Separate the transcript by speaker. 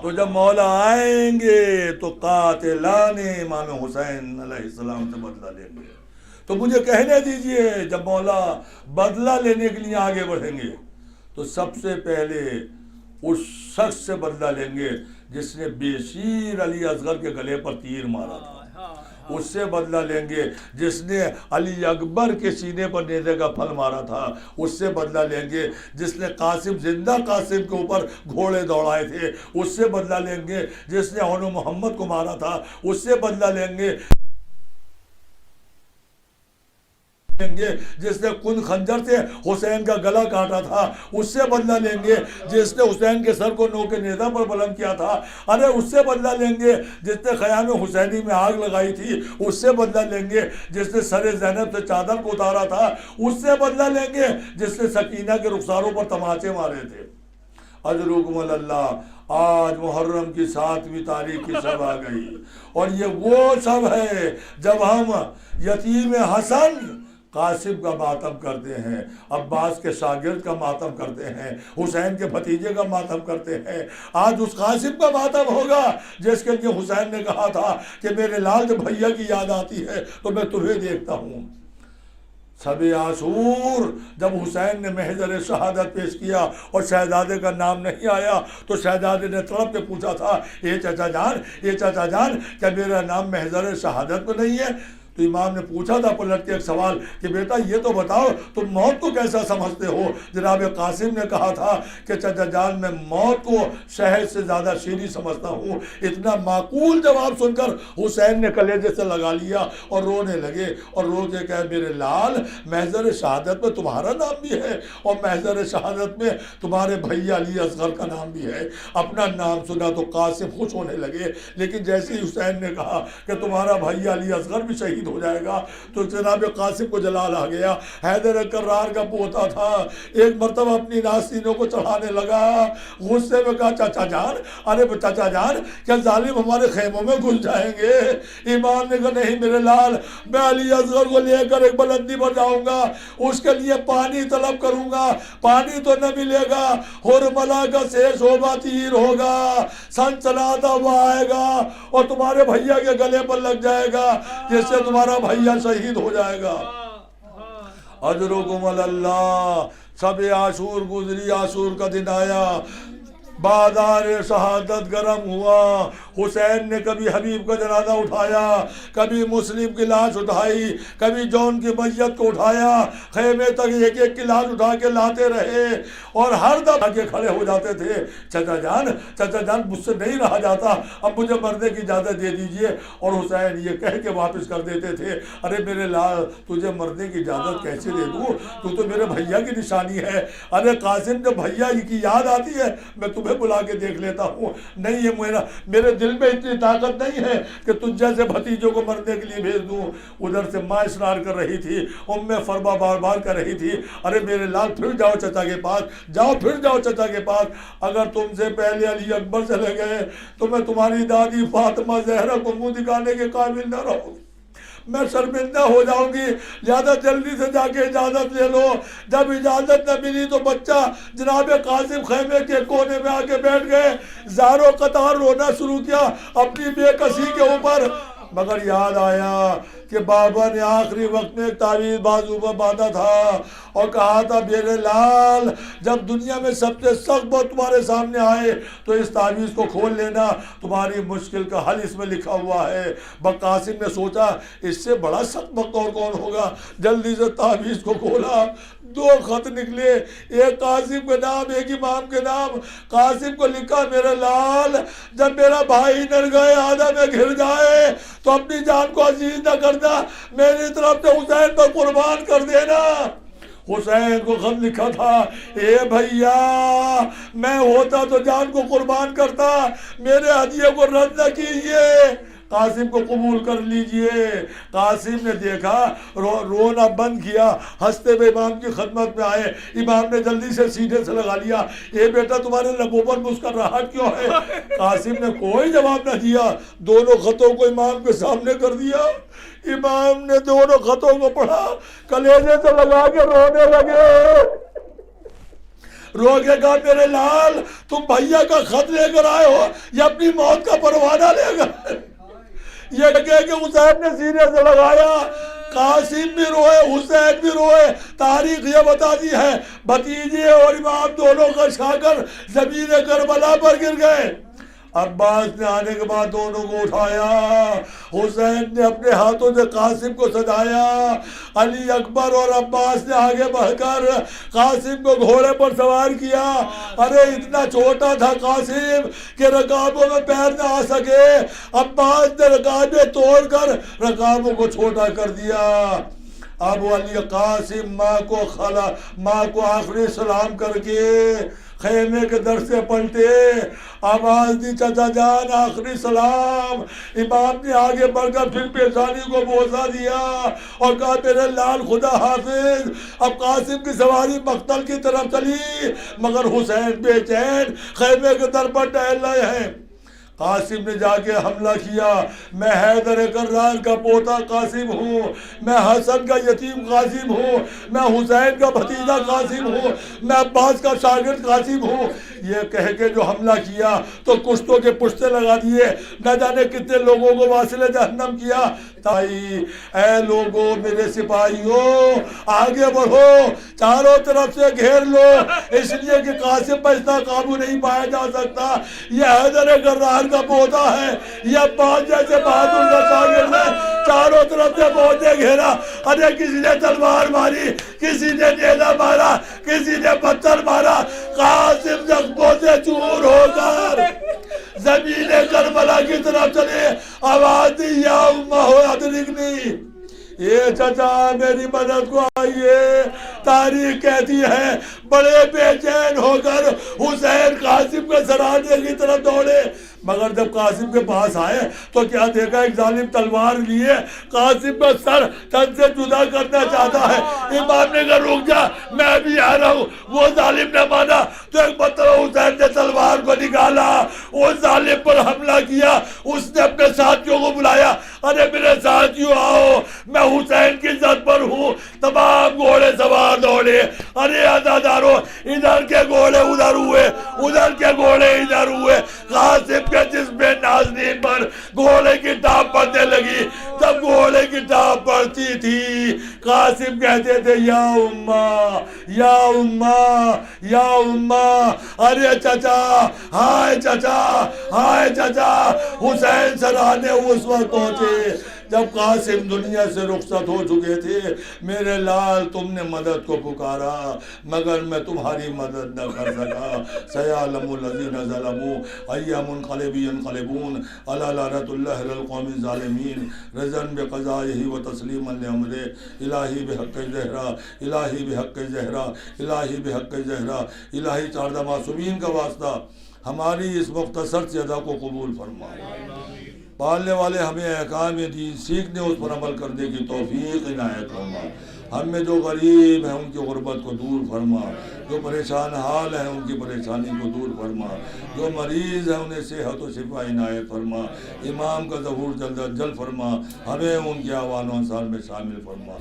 Speaker 1: تو جب مولا آئیں گے تو قاتلان امام حسین علیہ السلام سے بدلہ لیں گے. تو مجھے کہنے دیجئے جب مولا بدلہ لینے کے لیے آگے بڑھیں گے تو سب سے پہلے اس شخص سے بدلہ لیں گے جس نے بشیر علی اصغر کے گلے پر تیر مارا تھا. اس سے بدلہ لیں گے جس نے علی اکبر کے سینے پر نیزے کا پھل مارا تھا. اس سے بدلہ لیں گے جس نے قاسم زندہ قاسم کے اوپر گھوڑے دوڑائے تھے. اس سے بدلہ لیں گے جس نے اون محمد کو مارا تھا. اس سے بدلہ لیں گے جس نے کن خنجر سے حسین کا گلا کاٹا تھا. اس سے بدلہ لیں گے جس نے حسین کے سر کو نوک نیزہ پر بلند کیا تھا. ارے اس سے بدلہ لیں گے جس نے خیام حسینی میں آگ لگائی تھی. اس سے بدلہ لیں گے جس نے سر زینب سے چادر کو اتارا تھا. اس سے بدلہ لیں گے جس نے سکینہ کے رخساروں پر تماچے مارے تھے. اجرکم اللہ. آج محرم کی 7ویں تاریخ کی شب آ گئی اور یہ وہ شب ہے جب ہم یتیم حسن قاسم کا ماتم کرتے ہیں, عباس کے شاگرد کا ماتم کرتے ہیں, حسین کے بھتیجے کا ماتم کرتے ہیں. آج اس قاسم کا ماتم ہوگا جس کے لیے حسین نے کہا تھا کہ میرے لال جب بھیا کی یاد آتی ہے تو میں تمہیں دیکھتا ہوں. شب عاشور جب حسین نے محضر شہادت پیش کیا اور شہزادے کا نام نہیں آیا تو شہزادے نے تڑپ کے پوچھا تھا, اے چچا جان کیا میرا نام محضر شہادت میں نہیں ہے؟ تو امام نے پوچھا تھا پلٹ کے ایک سوال کہ بیٹا یہ تو بتاؤ تم موت کو کیسا سمجھتے ہو؟ جناب قاسم نے کہا تھا کہ چچا جان میں موت کو شہد سے زیادہ شیریں سمجھتا ہوں. اتنا معقول جواب سن کر حسین نے کلیجے سے لگا لیا اور رونے لگے اور رو کے کہے میرے لال محضر شہادت میں تمہارا نام بھی ہے اور محضر شہادت میں تمہارے بھیا علی اصغر کا نام بھی ہے. اپنا نام سنا تو قاسم خوش ہونے لگے, لیکن جیسے ہی حسین نے کہا کہ تمہارا بھیا علی اصغر بھی شہید ہو جائے گا تو جناب قاسم کو جلال آ گیا. حیدر کرار کا پوتا تھا, ایک مرتبہ اپنی ناسینوں کو چڑھانے لگا, غصے میں کہا چچا جان, ارے چچا جان کیا ظالم ہمارے خیموں میں گھس جائیں گے؟ امام نے کہا نہیں میرے لال, میں علی اصغر کو لے کر ایک بلندی پر جاؤں گا, اس کے لیے پانی طلب کروں گا, پانی تو نہ ملے گا, ہرملا کا سے شعبہ تیر ہوگا, سن چلاتا ہوا آئے گا اور تمہارے بھیا کے گلے پر لگ جائے گا جس سے تمہارا بھیا شہید ہو جائے گا. اجرکم اللہ. شب عاشور گزری, عاشور کا دن آیا, بازار شہادت گرم ہوا. حسین نے کبھی حبیب کا جنازہ اٹھایا, کبھی مسلم کی لاش اٹھائی, کبھی جون کی میت کو اٹھایا, خیمے تک ایک ایک کی لاش اٹھا کے لاتے رہے اور ہر دم آگے کھڑے ہو جاتے تھے. چچا جان مجھ سے نہیں رہا جاتا, اب مجھے مرنے کی اجازت دے دیجئے. اور حسین یہ کہہ کے واپس کر دیتے تھے, ارے میرے لال تجھے مرنے کی اجازت کیسے دے دوں, تو میرے بھیا کی نشانی ہے. ارے قاسم جب بھیا کی یاد آتی ہے میں تمہیں بلا کے دیکھ لیتا ہوں. نہیں ہے میرے دل میں اتنی طاقت نہیں ہے کہ تجھ جیسے بھتیجوں کو مرنے کے لیے بھیج دوں. ادھر سے ماں اصرار کر رہی تھی, فرما بار بار کر رہی تھی, ارے میرے لال پھر جاؤ چچا کے پاس, پھر جاؤ چچا کے پاس. اگر تم سے پہلے علی اکبر چلے گئے تو میں تمہاری دادی فاطمہ زہرا کو منہ دکھانے کے قابل نہ رہوں, میں شرمندہ ہو جاؤں گی. زیادہ جلدی سے جا کے اجازت لے لو. جب اجازت نہ ملی تو بچہ جناب قاسم خیمے کے کونے میں آ کے بیٹھ گئے, زاروں قطار رونا شروع کیا اپنی بے کسی کے اوپر. مگر یاد آیا کہ بابا نے آخری وقت میں ایک تعویذ بازو پر باندھا تھا اور کہا تھا میرے لال جب دنیا میں سب سے سخت بات تمہارے سامنے آئے تو اس تعویذ کو کھول لینا, تمہاری مشکل کا حل اس میں لکھا ہوا ہے. قاسم نے سوچا اس سے بڑا سخت وقت اور کون ہوگا, جلدی سے تعویذ کو کھولا. 2 خط نکلے, ایک قاسم کے نام ایک امام کے نام. قاسم کو لکھا میرے لال جب میرا بھائی نرگائے آدم میں گھر جائے تو اپنی جان کو عزیز نہ کرنا, میری طرف سے حسین پر قربان کر دینا. حسین کو خط لکھا تھا, اے بھیا میں ہوتا تو جان کو قربان کرتا, میرے ہدیے کو رد نہ کیجیے, قاسم کو قبول کر لیجئے. قاسم نے دیکھا, رونا بند کیا, ہنستے ہوئے امام کی خدمت میں آئے. امام نے جلدی سے سینے سے لگا لیا, اے بیٹا تمہارے لبوں پر مسکراہٹ کیوں ہے؟ قاسم نے کوئی جواب نہ دیا, دونوں خطوں کو امام کے سامنے کر دیا. امام نے دونوں خطوں کو پڑھا, کلیجے سے لگا کے رونے لگے. روکے گا میرے لال تم بھیا کا خط لے کر آئے ہو یا اپنی موت کا پروانہ لے کر؟ یہ کہہ کہ حسین نے سینے سے لگایا، قاسم بھی روئے حسین بھی روئے۔ تاریخ یہ بتاتی ہے بھتیجے اور امام دونوں کا شاگر زمین کربلا پر گر گئے۔ عباس نے آنے کے بعد دونوں کو اٹھایا، حسین نے اپنے ہاتھوں سے قاسم کو سجایا، علی اکبر اور عباس نے آگے بڑھ کر قاسم کو گھوڑے پر سوار کیا۔ ارے اتنا چھوٹا تھا قاسم کہ رکابوں میں پیر نہ آ سکے، عباس نے رکابیں توڑ کر رکابوں کو چھوٹا کر دیا۔ اب علی قاسم ماں کو آخری سلام کر کے خیمے کے در سے پلٹے، آواز دی چچا جان آخری سلام۔ امام نے آگے بڑھ کر پھر پیشانی کو بوسہ دیا اور کہا میرے لال خدا حافظ۔ اب قاسم کی سواری مقتل کی طرف چلی مگر حسین بے چین خیمے کے در پر ٹہل رہے ہیں۔ قاسم نے جا کے حملہ کیا، میں حیدر کرار کا پوتا قاسم ہوں، میں حسن کا یتیم قاسم ہوں، میں حسین کا بھتیجا قاسم ہوں، میں عباس کا شاگرد قاسم ہوں۔ یہ کہہ کے جو حملہ کیا تو کشتوں کے پشتے لگا دیے، نہ جانے کتنے لوگوں کو واصل جہنم کیا۔ تائی اے لوگوں میرے سپاہیوں آگے بڑھو، چاروں طرف سے گھیر لو، اس لیے کہ قاسم پر اتنا قابو نہیں پایا جا سکتا۔ یہ حیدر کرار کا پوتا ہے، یہ عباس جیسے بہادر کا شاگرد ہے۔ چاروں طرف سے فوجیں گھیرا، ارے کسی نے تلوار ماری، کسی نے نیزہ مارا، کسی نے پتھر مارا۔ قاسم زخموں سے چور ہو کر زمین کربلا کی طرف چلے، آواز دی یا امہ ادرکنی، اے چچا میری مدد کو آئیے۔ تاریخ کہتی ہے بڑے بے چین ہو کر حسین قاسم کے سرانے کی طرف دوڑے، مگر جب قاسم کے پاس آئے تو کیا دیکھا ایک ظالم تلوار لیے قاسم کا سر تن سے جدا کرنا چاہتا ہے۔ امام نے کہا رک جا میں بھی آ رہا ہوں۔ وہ ظالم نے مانا تو ایک مرتبہ حسین نے تلوار کو نکالا، اس ظالم پر حملہ کیا۔ اس نے اپنے ساتھیوں کو بلایا، ارے میرے ساتھیوں آؤ میں حسین کی عزت پر ہوں۔ تمام گھوڑے سوار دوڑے، ارے عزادارو ادھر کے گھوڑے ادھر ہوئے، ادھر کے گھوڑے ادھر ہوئے۔ قاسم کے جسم نازنین پر گھوڑے کی ٹاپ پڑنے لگی۔ جب گھوڑے کی ٹاپ پڑتی تھی قاسم کہتے تھے یا امہ یا امہ یا امہ، ارے چچا ہائے چچا ہائے چچا۔ حسین سرانے اس وقت پہنچے جب قاسم دنیا سے رخصت ہو چکے تھے۔ میرے لال تم نے مدد کو پکارا مگر میں تمہاری مدد نہ کر سکا۔ سیعلم الذین ظلموا ای منقلب ینقلبون الا لعنۃ اللہ علی القوم الظالمین رضا بقضائہ و تسلیما لامرہ الہی بحق زہرا الہی بحق زہرا الہی بحق زہرا۔ الہی 14 معصومین کا واسطہ ہماری اس مختصر سی ادا کو قبول فرما۔ پالنے والے ہمیں احکام دین سیکھنے اس پر عمل کرنے کی توفیق عنایت فرما۔ ہم میں جو غریب ہیں ان کی غربت کو دور فرما، جو پریشان حال ہیں ان کی پریشانی کو دور فرما، جو مریض ہیں انہیں صحت و شفا عنایت فرما۔ امام کا ظہور جلد از جلد فرما، ہمیں ان کے اعوان و انصار میں شامل فرما۔